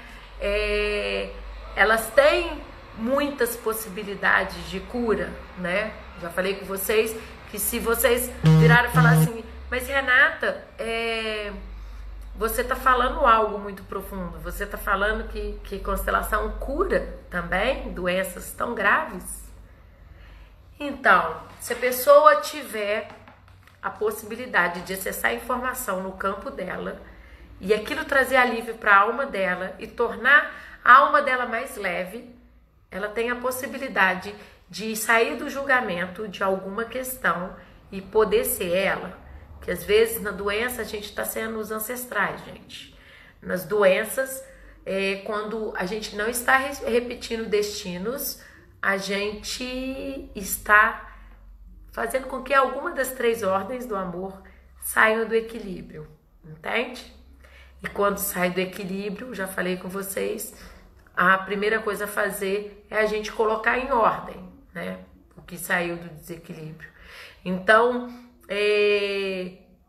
elas têm muitas possibilidades de cura, né? Já falei com vocês que se vocês virarem e falar assim, mas Renata, você está falando algo muito profundo. Você está falando que constelação cura também doenças tão graves. Então, se a pessoa tiver a possibilidade de acessar informação no campo dela e aquilo trazer alívio para a alma dela e tornar a alma dela mais leve, ela tem a possibilidade de sair do julgamento de alguma questão e poder ser ela. Que às vezes na doença a gente está sendo os ancestrais, gente. Nas doenças, quando a gente não está repetindo destinos, a gente está fazendo com que alguma das 3 ordens do amor saiam do equilíbrio, entende? E quando sai do equilíbrio, já falei com vocês, a primeira coisa a fazer é a gente colocar em ordem, né? O que saiu do desequilíbrio. Então,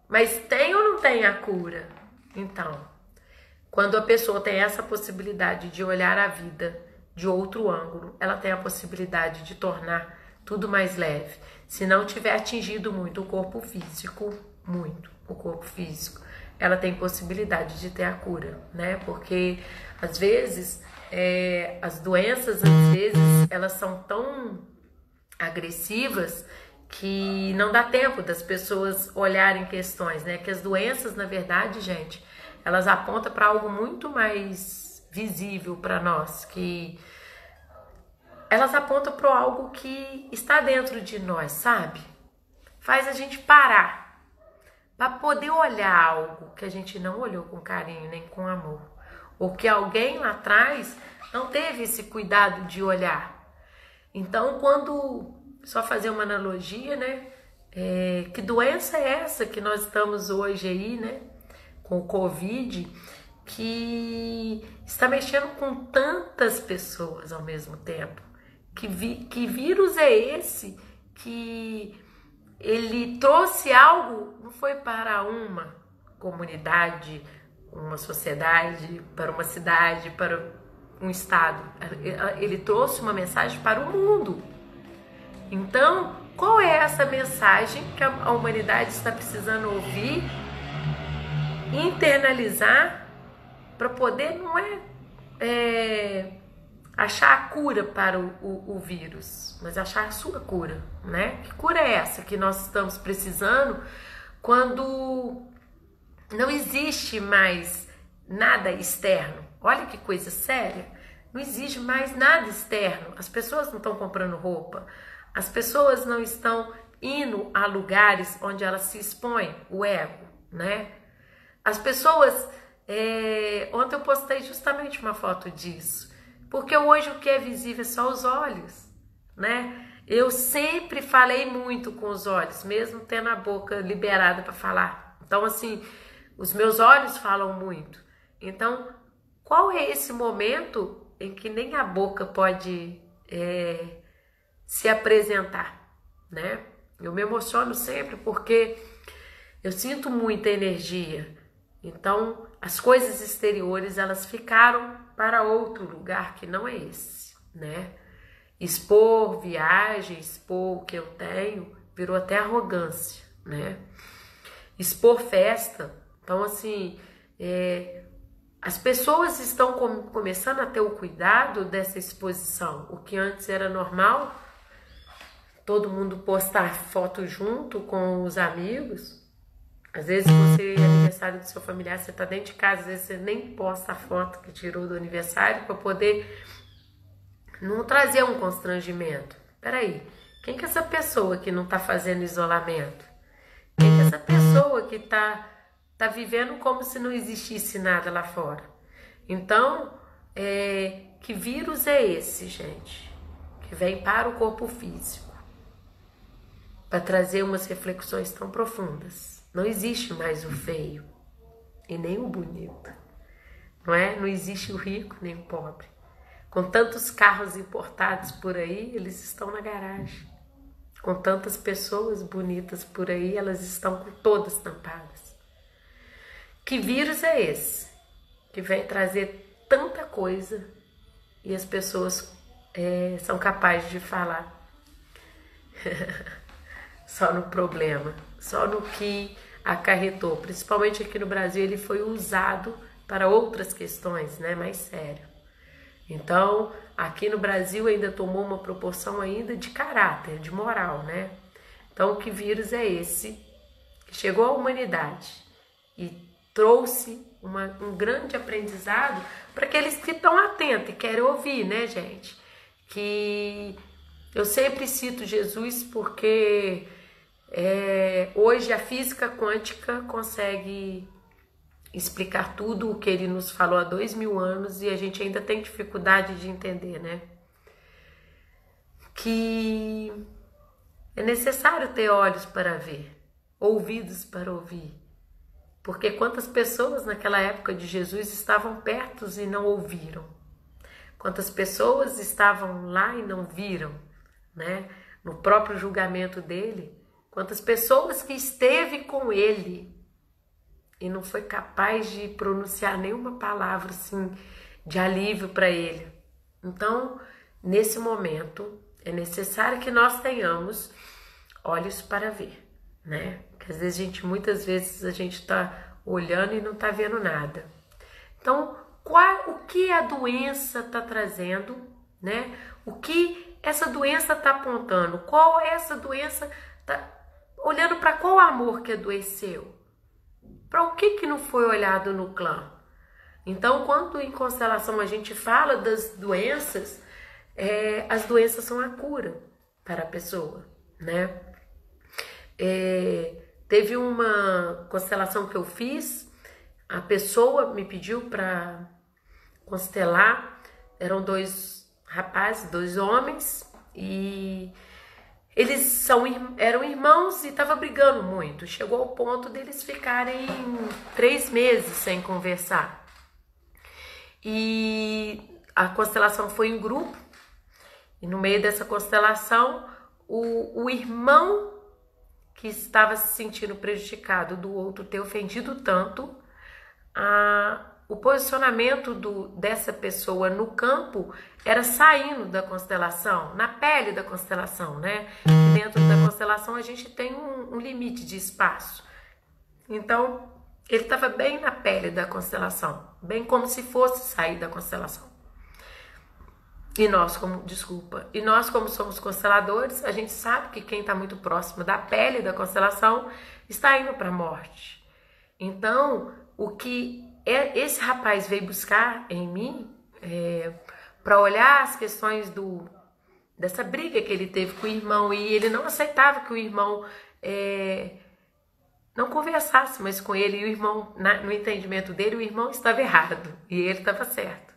mas tem ou não tem a cura? Então, quando a pessoa tem essa possibilidade de olhar a vida de outro ângulo, ela tem a possibilidade de tornar tudo mais leve. Se não tiver atingido muito o corpo físico, ela tem possibilidade de ter a cura, né? Porque às vezes as doenças, elas são tão agressivas que não dá tempo das pessoas olharem questões, né? Que as doenças, na verdade, gente, elas apontam para algo muito mais visível para nós, que elas apontam para algo que está dentro de nós, sabe? Faz a gente parar para poder olhar algo que a gente não olhou com carinho nem com amor, ou que alguém lá atrás não teve esse cuidado de olhar. Então, só fazer uma analogia, né? Que doença é essa que nós estamos hoje aí, né? Com o Covid, que está mexendo com tantas pessoas ao mesmo tempo. Que vírus é esse que ele trouxe algo, não foi para uma comunidade, uma sociedade, para uma cidade, para um estado. Ele trouxe uma mensagem para o mundo. Então, qual é essa mensagem que a humanidade está precisando ouvir, internalizar, para poder, achar a cura para o vírus, mas achar a sua cura, né? Que cura é essa que nós estamos precisando quando não existe mais nada externo? Olha que coisa séria, não existe mais nada externo. As pessoas não estão comprando roupa, as pessoas não estão indo a lugares onde elas se expõem o ego, né? As pessoas... ontem eu postei justamente uma foto disso, porque hoje o que é visível é só os olhos, né? Eu sempre falei muito com os olhos, mesmo tendo a boca liberada para falar. Então, assim, os meus olhos falam muito. Então, qual é esse momento em que nem a boca pode se apresentar, né? Eu me emociono sempre porque eu sinto muita energia. Então, as coisas exteriores, elas ficaram para outro lugar que não é esse, né? Expor viagem, expor o que eu tenho, virou até arrogância, né? Expor festa. Então, assim, as pessoas estão começando a ter o cuidado dessa exposição. O que antes era normal, todo mundo postar foto junto com os amigos. Às vezes você é aniversário do seu familiar, você está dentro de casa, às vezes você nem posta a foto que tirou do aniversário para poder não trazer um constrangimento. Peraí, quem que é essa pessoa que não está fazendo isolamento? Quem que é essa pessoa que tá vivendo como se não existisse nada lá fora? Então, que vírus é esse, gente? Que vem para o corpo físico para trazer umas reflexões tão profundas. Não existe mais o feio e nem o bonito, não é? Não existe o rico nem o pobre. Com tantos carros importados por aí, eles estão na garagem. Com tantas pessoas bonitas por aí, elas estão todas tampadas. Que vírus é esse que vem trazer tanta coisa e as pessoas são capazes de falar só no problema, só no que acarretou. Principalmente aqui no Brasil, ele foi usado para outras questões, né, mais sério. Então, aqui no Brasil ainda tomou uma proporção ainda de caráter, de moral, né? Então, que vírus é esse que chegou à humanidade e trouxe um grande aprendizado para aqueles que estão atentos e querem ouvir, né, gente? Que eu sempre cito Jesus porque hoje a física quântica consegue explicar tudo o que ele nos falou há 2000 anos e a gente ainda tem dificuldade de entender, né? Que é necessário ter olhos para ver, ouvidos para ouvir. Porque quantas pessoas naquela época de Jesus estavam perto e não ouviram? Quantas pessoas estavam lá e não viram, né? No próprio julgamento dele, quantas pessoas que esteve com ele e não foi capaz de pronunciar nenhuma palavra assim de alívio para ele. Então, nesse momento, é necessário que nós tenhamos olhos para ver, né? Porque às vezes muitas vezes a gente está olhando e não está vendo nada. Então, o que a doença está trazendo, né? O que essa doença está apontando? Qual essa doença está olhando para qual amor que adoeceu? Para o que não foi olhado no clã? Então, quando em constelação a gente fala das doenças, as doenças são a cura para a pessoa, né? Teve uma constelação que eu fiz, a pessoa me pediu para constelar, eram 2 rapazes, 2 homens, e eles eram irmãos e estavam brigando muito. Chegou ao ponto deles ficarem 3 meses sem conversar. E a constelação foi em grupo. E no meio dessa constelação, o irmão que estava se sentindo prejudicado do outro ter ofendido tanto, o posicionamento dessa pessoa no campo era saindo da constelação, na pele da constelação, né? E dentro da constelação a gente tem um limite de espaço. Então, ele estava bem na pele da constelação, bem como se fosse sair da constelação. E nós, como somos consteladores, a gente sabe que quem está muito próximo da pele da constelação está indo para a morte. Então, o que esse rapaz veio buscar em mim, para olhar as questões dessa briga que ele teve com o irmão, e ele não aceitava que o irmão não conversasse mais com ele, e o irmão, no entendimento dele, o irmão estava errado e ele estava certo.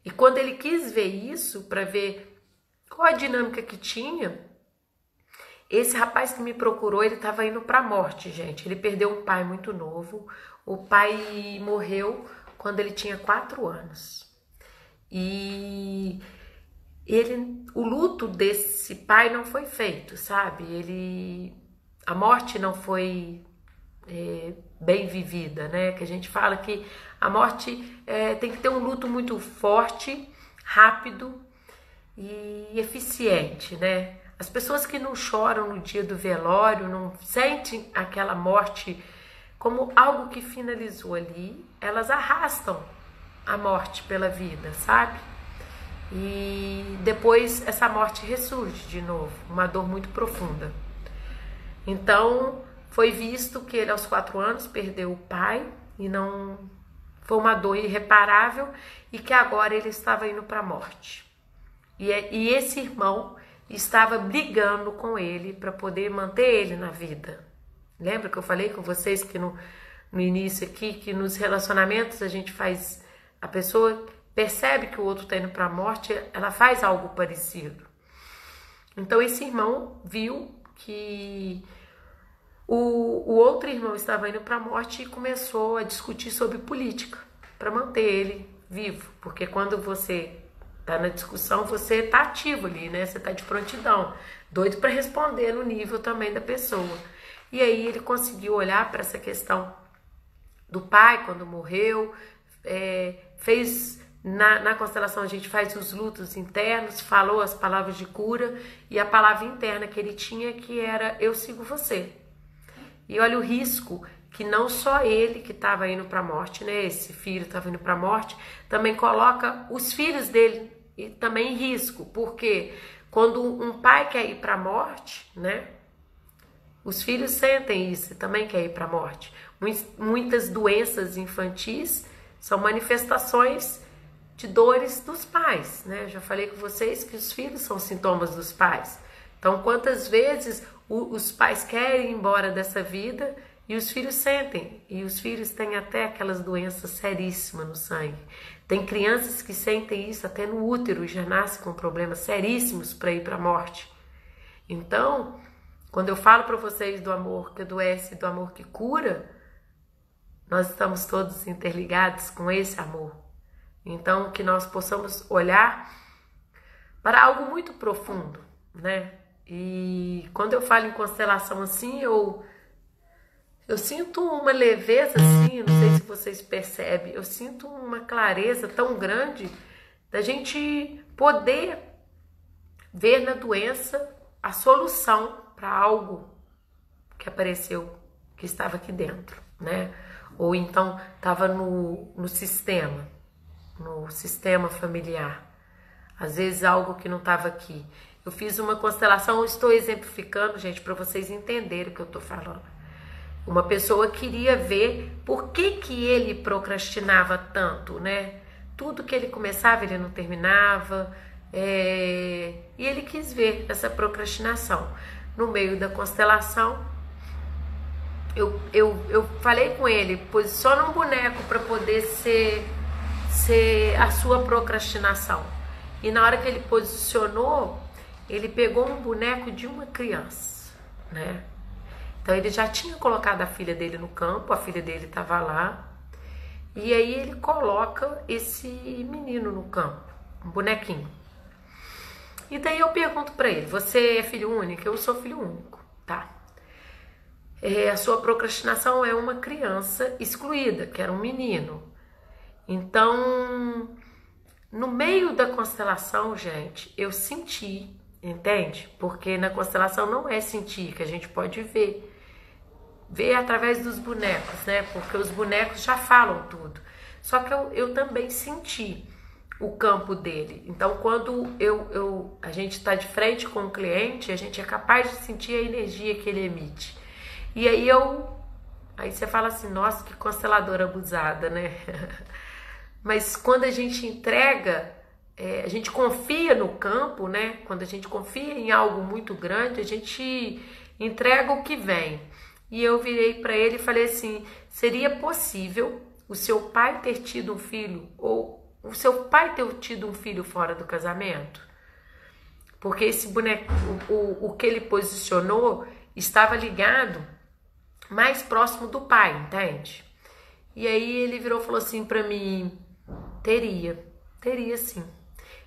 E quando ele quis ver isso, para ver qual a dinâmica que tinha, esse rapaz que me procurou, ele estava indo para a morte, gente. Ele perdeu um pai muito novo. O pai morreu quando ele tinha 4 anos. E o luto desse pai não foi feito, sabe? A morte não foi bem vivida, né? Que a gente fala que a morte tem que ter um luto muito forte, rápido e eficiente, né? As pessoas que não choram no dia do velório, não sentem aquela morte como algo que finalizou ali, elas arrastam a morte pela vida, sabe? E depois essa morte ressurge de novo, uma dor muito profunda. Então, foi visto que ele aos 4 anos perdeu o pai e não foi uma dor irreparável e que agora ele estava indo para a morte. E esse irmão estava brigando com ele para poder manter ele na vida. Lembra que eu falei com vocês que no início aqui, que nos relacionamentos a pessoa percebe que o outro está indo para a morte, ela faz algo parecido. Então esse irmão viu que o outro irmão estava indo para a morte e começou a discutir sobre política para manter ele vivo, porque quando você tá na discussão, você tá ativo ali, né? Você tá de prontidão, doido para responder no nível também da pessoa. E aí ele conseguiu olhar para essa questão do pai quando morreu, fez na constelação a gente faz os lutos internos, falou as palavras de cura e a palavra interna que ele tinha que era eu sigo você. E olha o risco que não só ele que estava indo para a morte, né? Esse filho estava indo para a morte, também coloca os filhos dele e também em risco, porque quando um pai quer ir para a morte, né? Os filhos sentem isso, também quer ir para a morte. Muitas doenças infantis são manifestações de dores dos pais, né? Eu já falei com vocês que os filhos são sintomas dos pais. Então, quantas vezes os pais querem ir embora dessa vida e os filhos sentem, e os filhos têm até aquelas doenças seríssimas no sangue. Tem crianças que sentem isso até no útero e já nascem com problemas seríssimos para ir para a morte. Então, quando eu falo para vocês do amor que adoece e do amor que cura, nós estamos todos interligados com esse amor. Então, que nós possamos olhar para algo muito profundo, né? E quando eu falo em constelação assim, eu sinto uma leveza assim, não sei se vocês percebem, eu sinto uma clareza tão grande da gente poder ver na doença a solução para algo que apareceu, que estava aqui dentro, né? Ou então estava no sistema familiar. Às vezes algo que não estava aqui. Eu fiz uma constelação, eu estou exemplificando, gente, para vocês entenderem o que eu estou falando. Uma pessoa queria ver por que ele procrastinava tanto, né? Tudo que ele começava, ele não terminava. E ele quis ver essa procrastinação. No meio da constelação, eu falei com ele, posiciona um boneco para poder ser a sua procrastinação. E na hora que ele posicionou, ele pegou um boneco de uma criança, né? Então ele já tinha colocado a filha dele no campo, a filha dele estava lá, e aí ele coloca esse menino no campo, um bonequinho. E daí eu pergunto para ele, você é filho único? Eu sou filho único, tá? A sua procrastinação é uma criança excluída, que era um menino. Então, no meio da constelação, gente, eu senti, entende? Porque na constelação não é sentir, que a gente pode ver através dos bonecos, né? Porque os bonecos já falam tudo. Só que eu também senti o campo dele. Então, quando a gente está de frente com o cliente, a gente é capaz de sentir a energia que ele emite. E aí você fala assim, nossa, que consteladora abusada, né? Mas quando a gente entrega, a gente confia no campo, né? Quando a gente confia em algo muito grande, a gente entrega o que vem. E eu virei para ele e falei assim, seria possível o seu pai ter tido um filho ou o seu pai ter tido um filho fora do casamento? Porque esse boneco, o que ele posicionou estava ligado mais próximo do pai, entende? E aí ele virou e falou assim para mim, teria sim.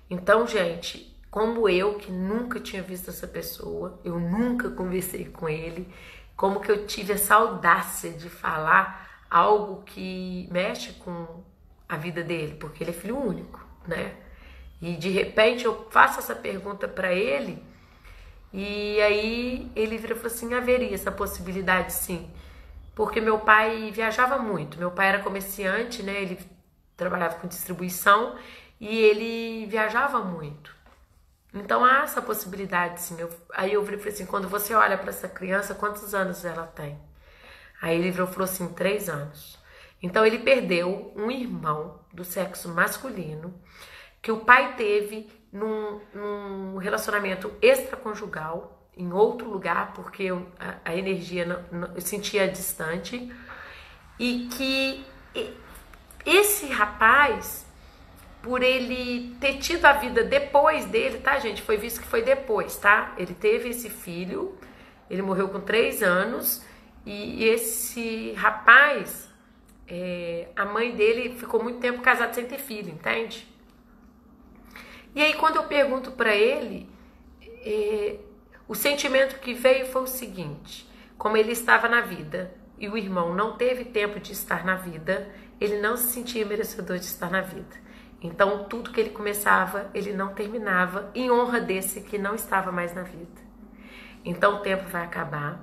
Então, gente, como eu que nunca tinha visto essa pessoa, eu nunca conversei com ele, como que eu tive essa audácia de falar algo que mexe com a vida dele, porque ele é filho único, né? E de repente eu faço essa pergunta para ele e aí ele vira e falou assim, haveria essa possibilidade sim, porque meu pai viajava muito, meu pai era comerciante, né? Ele trabalhava com distribuição e ele viajava muito. Então há essa possibilidade sim. Aí eu falei assim, quando você olha para essa criança, quantos anos ela tem? Aí ele falou assim, 3 anos. Então ele perdeu um irmão do sexo masculino que o pai teve num relacionamento extraconjugal, em outro lugar, porque a energia eu sentia distante, e que esse rapaz, por ele ter tido a vida depois dele, tá, gente? Foi visto que foi depois, tá? Ele teve esse filho, ele morreu com 3 anos, e esse rapaz, a mãe dele ficou muito tempo casada sem ter filho, entende? E aí quando eu pergunto pra ele, o sentimento que veio foi o seguinte, como ele estava na vida, e o irmão não teve tempo de estar na vida, ele não se sentia merecedor de estar na vida. Então, tudo que ele começava, ele não terminava em honra desse que não estava mais na vida. Então, o tempo vai acabar.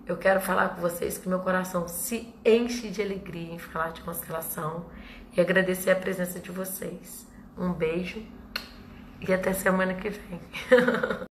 eu quero falar com vocês que meu coração se enche de alegria em falar de constelação e agradecer a presença de vocês. Um beijo e até semana que vem.